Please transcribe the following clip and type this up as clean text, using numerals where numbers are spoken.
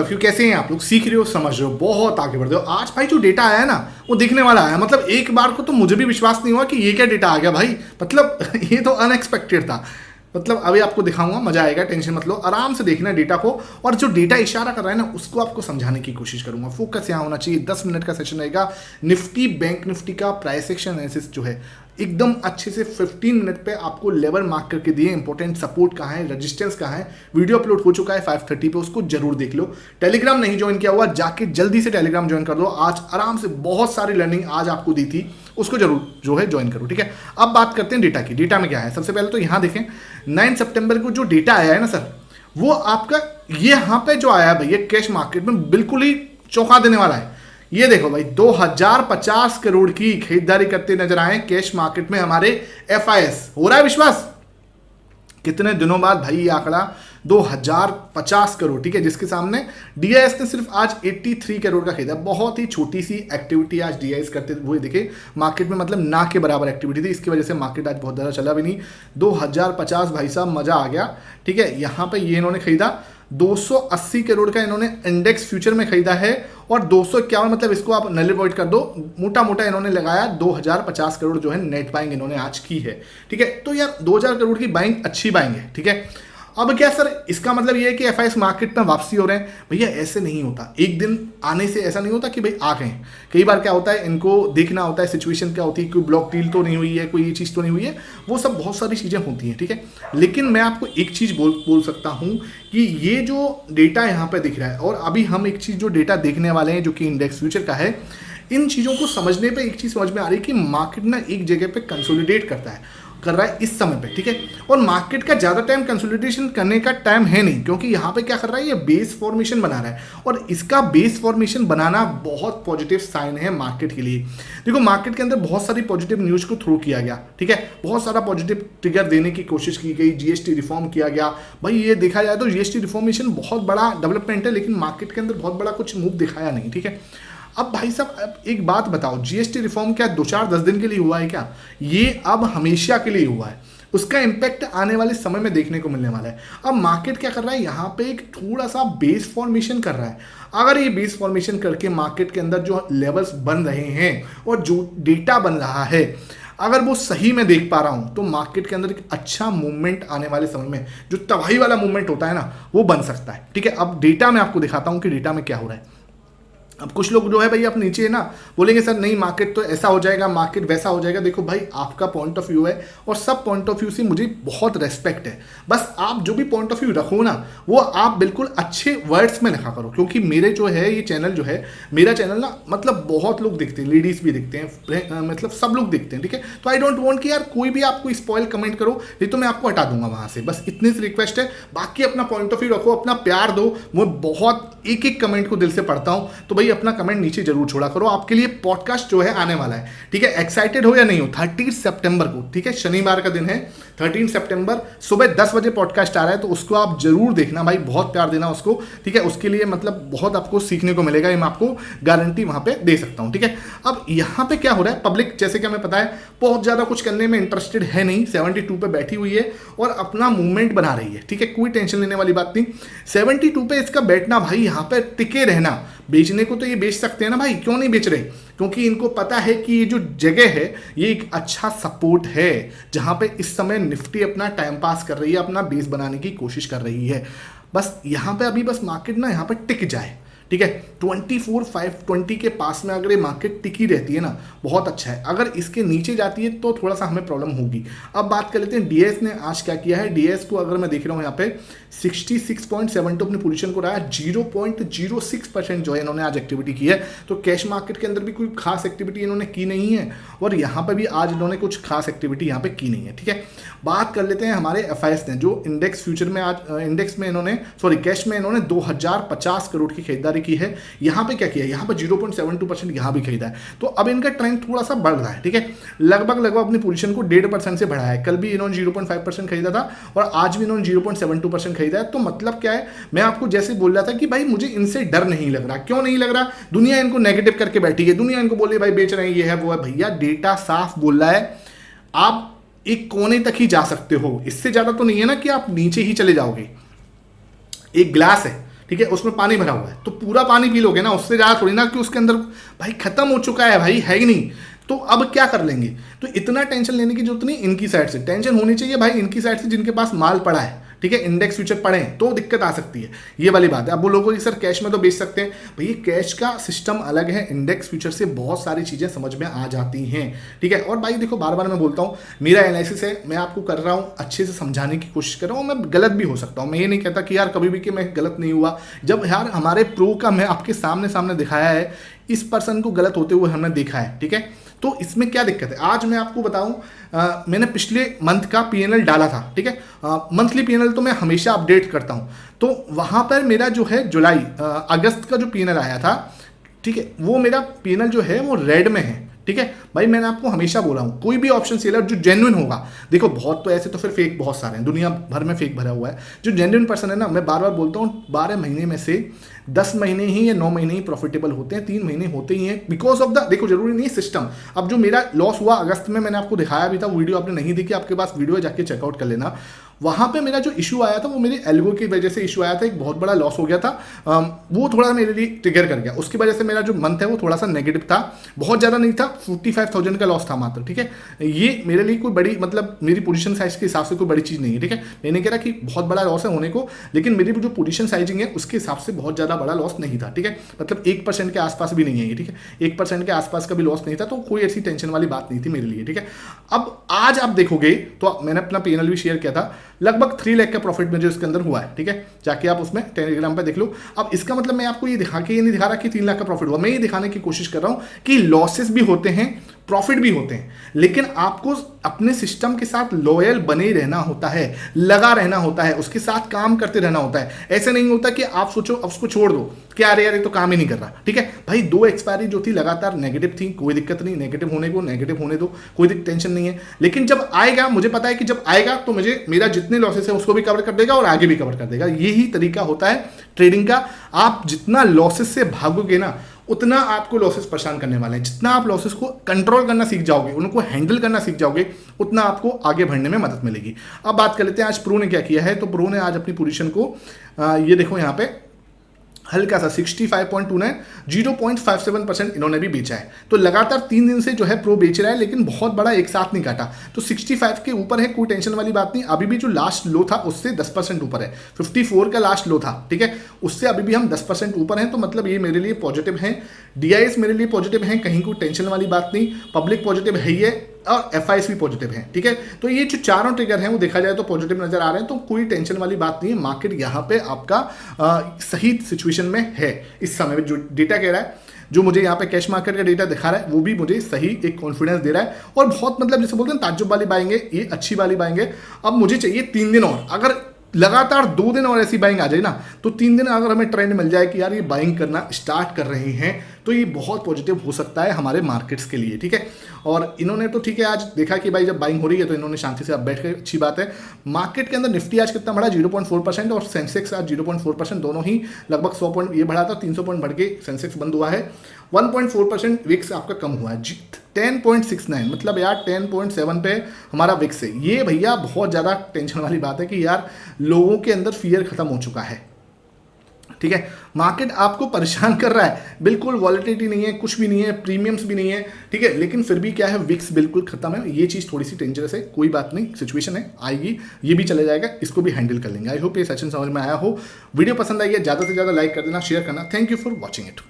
Of you, कैसे हैं आप लोग? सीख रहे हो, समझ रहे हो, बहुत आगे बढ़ रहे हो। आज भाई जो डेटा आया है ना वो दिखने वाला है, मतलब एक बार को तो मुझे भी विश्वास नहीं हुआ कि ये क्या डेटा आ गया भाई, मतलब ये तो अनएक्सपेक्टेड था। मतलब अभी आपको दिखाऊंगा, मजा आएगा, टेंशन मत लो, आराम से देखना डेटा को, और जो डेटा इशारा कर रहा है ना उसको आपको समझाने की कोशिश करूंगा। फोकस यहाँ होना चाहिए। 10 मिनट का सेशन रहेगा। निफ्टी बैंक निफ्टी का प्राइस एक्शन एनालिसिस जो है एकदम अच्छे से 15 मिनट पे आपको लेवल मार्क करके दिए, इंपॉर्टेंट सपोर्ट कहाँ है, रेजिस्टेंस कहाँ है। वीडियो अपलोड हो चुका है 5:30 पे, उसको जरूर देख लो। टेलीग्राम नहीं ज्वाइन किया हुआ, जाके जल्दी से टेलीग्राम ज्वाइन कर दो। आज आराम से बहुत सारी लर्निंग आज आपको दी थी, उसको जरूर जो है ज्वाइन करो, ठीक है। अब बात करते हैं डेटा की। डेटा में क्या है, सबसे पहले तो यहाँ देखें 9 सितंबर को जो डेटा आया है ना सर, वो आपका ये यहाँ पे जो आया है भैया कैश मार्केट में बिल्कुल ही चौंका देने वाला है। ये देखो भाई 2050 करोड़ की खरीदारी करते नजर आए कैश मार्केट में हमारे एफआईएस। हो रहा है विश्वास? कितने दिनों बाद भाई ये आंकड़ा 2050 करोड़, ठीक है, जिसके सामने डीआईएस ने सिर्फ आज 83 करोड़ का खरीदा। बहुत ही छोटी सी एक्टिविटी आज डीआईएस करते हुए दिखे मार्केट में, मतलब ना के बराबर एक्टिविटी थी, इसकी वजह से मार्केट आज बहुत ज़्यादा चला भी नहीं। 2050 भाई साहब मज़ा आ गया, ठीक है। यहाँ पे ये इन्होंने खरीदा 280 करोड़ का, इन्होंने इंडेक्स फ्यूचर में खरीदा है, और 251, मतलब इसको आप नल अवॉइड कर दो, मोटा मोटा इन्होंने लगाया 2050 करोड़ जो है नेट बाइंग इन्होंने आज की है, ठीक है। तो यार 2000 करोड़ की बाइंग अच्छी बाइंग है, ठीक है। अब क्या सर, इसका मतलब ये है कि एफआईएस मार्केट में वापसी हो रहे हैं? भैया ऐसे नहीं होता, एक दिन आने से ऐसा नहीं होता कि भाई आ गए। कई बार क्या होता है, इनको देखना होता है सिचुएशन क्या होती है, कोई ब्लॉक डील तो नहीं हुई है, कोई ये चीज़ तो नहीं हुई है, वो सब बहुत सारी चीज़ें होती हैं, ठीक है। लेकिन मैं आपको एक चीज़ बोल सकता हूँ कि ये जो डेटा यहाँ पर दिख रहा है, और अभी हम एक चीज़ जो डेटा देखने वाले हैं जो कि इंडेक्स फ्यूचर का है, इन चीज़ों को समझने पे एक चीज़ समझ में आ रही है कि मार्केट ना एक जगह पे कंसोलिडेट कर रहा है इस समय पे, ठीक है। और मार्केट का ज़्यादा टाइम कंसोलिडेशन करने का टाइम है नहीं, क्योंकि यहाँ पे क्या कर रहा है, ये बेस फॉर्मेशन बना रहा है, और इसका बेस फॉर्मेशन बनाना बहुत पॉजिटिव साइन है मार्केट के लिए। देखो मार्केट के अंदर बहुत सारी पॉजिटिव न्यूज़ को थ्रो किया गया, ठीक है, बहुत सारा पॉजिटिव ट्रिगर देने की कोशिश की गई, जीएसटी रिफॉर्म किया गया। भाई ये देखा जाए तो जीएसटी रिफॉर्मेशन बहुत बड़ा डेवलपमेंट है, लेकिन मार्केट के अंदर बहुत बड़ा कुछ मूव दिखाया नहीं, ठीक है। अब भाई साहब एक बात बताओ, जीएसटी रिफॉर्म क्या 2-4-10 दिन के लिए हुआ है क्या? ये अब हमेशा के लिए हुआ है, उसका इम्पैक्ट आने वाले समय में देखने को मिलने वाला है। अब मार्केट क्या कर रहा है, यहाँ पे एक थोड़ा सा बेस फॉर्मेशन कर रहा है। अगर ये बेस फॉर्मेशन करके मार्केट के अंदर जो लेवल्स बन रहे हैं और जो डेटा बन रहा है, अगर वो सही में देख पा रहा हूँ, तो मार्केट के अंदर एक अच्छा मूवमेंट आने वाले समय में, जो तबाही वाला मूवमेंट होता है ना, वो बन सकता है, ठीक है। अब डेटा में आपको दिखाता हूँ कि डेटा में क्या हो रहा है। अब कुछ लोग जो है भाई आप नीचे ना बोलेंगे सर नहीं मार्केट तो ऐसा हो जाएगा, मार्केट वैसा हो जाएगा। देखो भाई आपका पॉइंट ऑफ व्यू है, और सब पॉइंट ऑफ व्यू से मुझे बहुत रेस्पेक्ट है। बस आप जो भी पॉइंट ऑफ व्यू रखो ना, वो आप बिल्कुल अच्छे वर्ड्स में लिखा करो, क्योंकि मेरे जो है ये चैनल जो है, मेरा चैनल ना मतलब बहुत लोग देखते हैं, लेडीज़ भी देखते हैं, मतलब सब लोग देखते हैं, ठीक है। तो आई डोंट वांट कि यार कोई भी आपको स्पॉइल कमेंट करो, नहीं तो मैं आपको हटा दूंगा वहाँ से, बस इतनी सी रिक्वेस्ट है। बाकी अपना पॉइंट ऑफ व्यू रखो, अपना प्यार दो, मैं बहुत एक एक कमेंट को दिल से पढ़ता हूँ, तो भाई अपना कमेंट नीचे जरूर छोड़ा करो। आपके लिए पॉडकास्ट जो है आने वाला है, ठीक है। एक्साइटेड हो या नहीं हो, 30 सितंबर को, ठीक है, शनिवार का दिन है, 13 सितंबर सुबह 10 बजे पॉडकास्ट आ रहा है, तो उसको आप जरूर देखना भाई, बहुत प्यार देना उसको, ठीक है। उसके लिए मतलब बहुत आपको सीखने को मिलेगा, ये मैं आपको गारंटी वहां पे दे सकता हूं, ठीक है। अब यहाँ पे क्या हो रहा है, पब्लिक जैसे कि हमें पता है बहुत ज्यादा कुछ करने में इंटरेस्टेड है नहीं, 72 पे बैठी हुई है और अपना मूवमेंट बना रही है, ठीक है, कोई टेंशन लेने वाली बात नहीं। 72 पे इसका बैठना भाई, यहाँ पे टिके रहना, बेचने को तो ये बेच सकते हैं ना भाई, क्यों नहीं बेच रहे? क्योंकि इनको पता है कि ये जो जगह है ये एक अच्छा सपोर्ट है, जहां पे इस समय निफ्टी अपना टाइम पास कर रही है, अपना बेस बनाने की कोशिश कर रही है। बस यहाँ पे अभी बस मार्केट ना यहाँ पे टिक जाए, ठीक है। 24,520 के पास में अगर ये मार्केट टिकी रहती है ना, बहुत अच्छा है। अगर इसके नीचे जाती है तो थोड़ा सा हमें प्रॉब्लम होगी। अब बात कर लेते हैं डीएस ने आज क्या किया है। डीएस को अगर मैं देख रहा हूँ यहाँ पे 66.72 अपनी पोजीशन को रहा है, 0.06% जो है इन्होंने आज एक्टिविटी की है। तो कैश मार्केट के अंदर भी कोई खास एक्टिविटी इन्होंने की नहीं है, और यहाँ पर भी आज इन्होंने कुछ खास एक्टिविटी यहाँ पे की नहीं है, ठीक है। बात कर लेते हैं हमारे एफआईएस ने, जो इंडेक्स फ्यूचर में आज इंडेक्स में इन्होंने कैश में इन्होंने 2050 करोड़ की खरीदारी की है। यहाँ पे क्या किया, यहाँ पे 0.72% यहाँ भी खरीदा है। तो अब इनका ट्रेंड थोड़ा सा बढ़ रहा है, ठीक है। लगभग अपनी पोजीशन को 1.5% से बढ़ाया है। कल भी इन्होंने 0.5% खरीदा था, और आज भी इन्होंने 0.72% खरीदा है। तो मतलब क्या है, मैं आपको जैसे बोल रहा था कि भाई मुझे इनसे डर नहीं लग रहा। क्यों नहीं लग रहा? दुनिया इनको नेगेटिव करके बैठी है, दुनिया इनको बोले भाई बेच रहे हैं, ये है वो है। भैया डेटा साफ बोल रहा है, आप एक कोने तक ही जा सकते हो, इससे ज्यादा तो नहीं है ना कि आप नीचे ही चले जाओगे। एक ग्लास है, ठीक है, उसमें पानी भरा हुआ है तो पूरा पानी पी लोगे ना, उससे ज़्यादा थोड़ी ना कि उसके अंदर भाई खत्म हो चुका है भाई, है ही नहीं। तो अब क्या कर लेंगे? तो इतना टेंशन लेने की जरूरत नहीं, इनकी साइड से टेंशन होनी चाहिए भाई, इनकी साइड से जिनके पास माल पड़ा है, ठीक है, इंडेक्स फ्यूचर पड़े हैं तो दिक्कत आ सकती है, ये वाली बात है। अब वो लोगों की सर कैश में तो बेच सकते हैं, भैया कैश का सिस्टम अलग है, इंडेक्स फ्यूचर से बहुत सारी चीज़ें समझ में आ जाती हैं, ठीक है। और भाई देखो बार बार मैं बोलता हूँ, मेरा एनालिसिस है, मैं आपको कर रहा हूँ, अच्छे से समझाने की कोशिश कर रहा हूँ, मैं गलत भी हो सकता हूँ, मैं ये नहीं कहता कि यार कभी भी कि मैं गलत नहीं हुआ। जब यार हमारे प्रो का मैं आपके सामने सामने दिखाया है, इस पर्सन को गलत होते हुए हमने देखा है, ठीक है। तो इसमें क्या दिक्कत है? आज मैं आपको बताऊं, मैंने पिछले मंथ का पीएनएल डाला था, ठीक है। मंथली पीएनएल तो मैं हमेशा अपडेट करता हूं, तो वहां पर मेरा जो है जुलाई अगस्त का जो पीएनएल आया था, ठीक है, वो मेरा पीएनएल जो है वो रेड में है, ठीक है। भाई मैंने आपको हमेशा बोला हूं, कोई भी ऑप्शन सेलर जो जेन्युइन होगा, देखो बहुत तो ऐसे तो फिर फेक बहुत सारे हैं, दुनिया भर में फेक भरा हुआ है। जो जेन्युइन पर्सन है ना, मैं बार बार बोलता हूँ, 12 महीने में से 10 महीने ही या 9 महीने ही प्रॉफिटेबल होते हैं, 3 महीने होते ही हैं बिकॉज ऑफ द, देखो जरूरी नहीं सिस्टम। अब जो मेरा लॉस हुआ अगस्त में, मैंने आपको दिखाया भी था, वीडियो आपने नहीं देखी, आपके पास वीडियो है, जाके चेकआउट कर लेना। वहां पे मेरा जो इशू आया था वो मेरे एल्गो की वजह से इशू आया था, एक बहुत बड़ा लॉस हो गया था, वो थोड़ा मेरे लिए ट्रिगर कर गया, उसकी वजह से मेरा जो मंथ है वो थोड़ा सा नेगेटिव था, बहुत ज़्यादा नहीं था, 45,000 का लॉस था मात्र, ठीक है। ये मेरे लिए कोई बड़ी, मतलब मेरी पोजीशन साइज के हिसाब से कोई बड़ी चीज़ नहीं है, ठीक है। मैं नहीं कह रहा कि बहुत बड़ा लॉस है होने को, लेकिन मेरी जो पोजीशन साइजिंग है उसके हिसाब से बहुत ज़्यादा बड़ा लॉस नहीं था, ठीक है। मतलब 1% के आसपास भी नहीं है ये, ठीक है, 1% के आसपास का भी लॉस नहीं था, तो कोई ऐसी टेंशन वाली बात नहीं थी मेरे लिए, ठीक है। अब आज आप देखोगे तो मैंने अपना पीएनएल भी शेयर किया था, लगभग 3 लाख का प्रॉफिट मुझे इसके अंदर हुआ है, ठीक है, जाके आप उसमें टेलीग्राम पे देख लो। अब इसका मतलब मैं आपको ये दिखा के ये नहीं दिखा रहा कि 3 लाख का प्रॉफिट हुआ, मैं ये दिखाने की कोशिश कर रहा हूं कि लॉसेस भी होते हैं, प्रॉफिट भी होते हैं, लेकिन आपको अपने सिस्टम के साथ लॉयल बने रहना होता है, लगा रहना होता है, उसके साथ काम करते रहना होता है। ऐसे नहीं होता कि आप सोचो अब उसको छोड़ दो कि अरे यार ये तो काम ही नहीं कर रहा, ठीक है। भाई 2 एक्सपायरी जो थी लगातार नेगेटिव थी, कोई दिक्कत नहीं, नेगेटिव होने दो, कोई टेंशन नहीं है, लेकिन जब आएगा, मुझे पता है कि जब आएगा तो मुझे मेरा जितने लॉसेस है उसको भी कवर कर देगा और आगे भी कवर कर देगा। यही तरीका होता है ट्रेडिंग का। आप जितना लॉसेस से भागोगे ना, उतना आपको लॉसेस परेशान करने वाले हैं। जितना आप लॉसेस को कंट्रोल करना सीख जाओगे, उनको हैंडल करना सीख जाओगे, उतना आपको आगे बढ़ने में मदद मिलेगी। अब बात कर लेते हैं आज प्रो ने क्या किया है। तो प्रो ने आज अपनी पोजीशन को ये देखो यहाँ पे हल्का सा 65.29 0.57% इन्होंने भी बेचा है। तो लगातार 3 दिन से जो है प्रो बेच रहा है, लेकिन बहुत बड़ा एक साथ नहीं काटा, तो 65 के ऊपर है, कोई टेंशन वाली बात नहीं। अभी भी जो लास्ट लो था उससे 10% ऊपर है, 54 का लास्ट लो था, ठीक है, उससे अभी भी हम 10% ऊपर हैं, तो मतलब ये मेरे लिए पॉजिटिव है। डीआईएस मेरे लिए पॉजिटिव है, कहीं कोई टेंशन वाली बात नहीं। पब्लिक पॉजिटिव है ही है, और एफआईएस भी पॉजिटिव है, ठीक है। तो ये जो चारों ट्रिगर हैं वो देखा जाए तो पॉजिटिव नजर आ रहे हैं, तो कोई टेंशन वाली बात नहीं है। मार्केट यहाँ पे आपका सही सिचुएशन में है इस समय। जो डेटा कह रहा है, जो मुझे यहाँ पे कैश मार्केट का डेटा दिखा रहा है, वो भी मुझे सही एक कॉन्फिडेंस दे रहा है, और बहुत मतलब जैसे बोलते हैं ताज्जुब वाली बाइंग है, ये अच्छी वाली बाइंग है। अब मुझे चाहिए 3 दिन और, अगर लगातार 2 दिन और ऐसी बाइंग आ जाए ना, तो 3 दिन अगर हमें ट्रेंड मिल जाए कि यार ये बाइंग करना स्टार्ट कर रहे हैं, तो ये बहुत पॉजिटिव हो सकता है हमारे मार्केट्स के लिए, ठीक है। और इन्होंने तो ठीक है आज देखा कि भाई जब बाइंग हो रही है तो इन्होंने शांति से अब बैठ कर, अच्छी बात है। मार्केट के अंदर निफ्टी आज कितना बढ़ा, 0.4%, और सेंसेक्स आज 0.4%, दोनों ही लगभग 100 पॉइंट ये बढ़ा था, 300 पॉइंट बढ़ के सेंसेक्स बंद हुआ है। 1.4% विक्स आपका कम हुआ है, 10.69, मतलब यार 10.7 पे हमारा विक्स है। ये भैया बहुत ज़्यादा टेंशन वाली बात है कि यार लोगों के अंदर फियर खत्म हो चुका है, ठीक है। मार्केट आपको परेशान कर रहा है, बिल्कुल वॉलेटिलिटी नहीं है, कुछ भी नहीं है, प्रीमियम्स भी नहीं है, ठीक है, लेकिन फिर भी क्या है, विक्स बिल्कुल खत्म है। ये चीज़ थोड़ी सी डेंजरस है, कोई बात नहीं, सिचुएशन है, आएगी, ये भी चले जाएगा, इसको भी हैंडल कर लेंगे। आई होप ये सेशन समझ में आया हो। वीडियो पसंद आई है, ज़्यादा से ज़्यादा लाइक कर देना, शेयर करना। Thank you for watching it.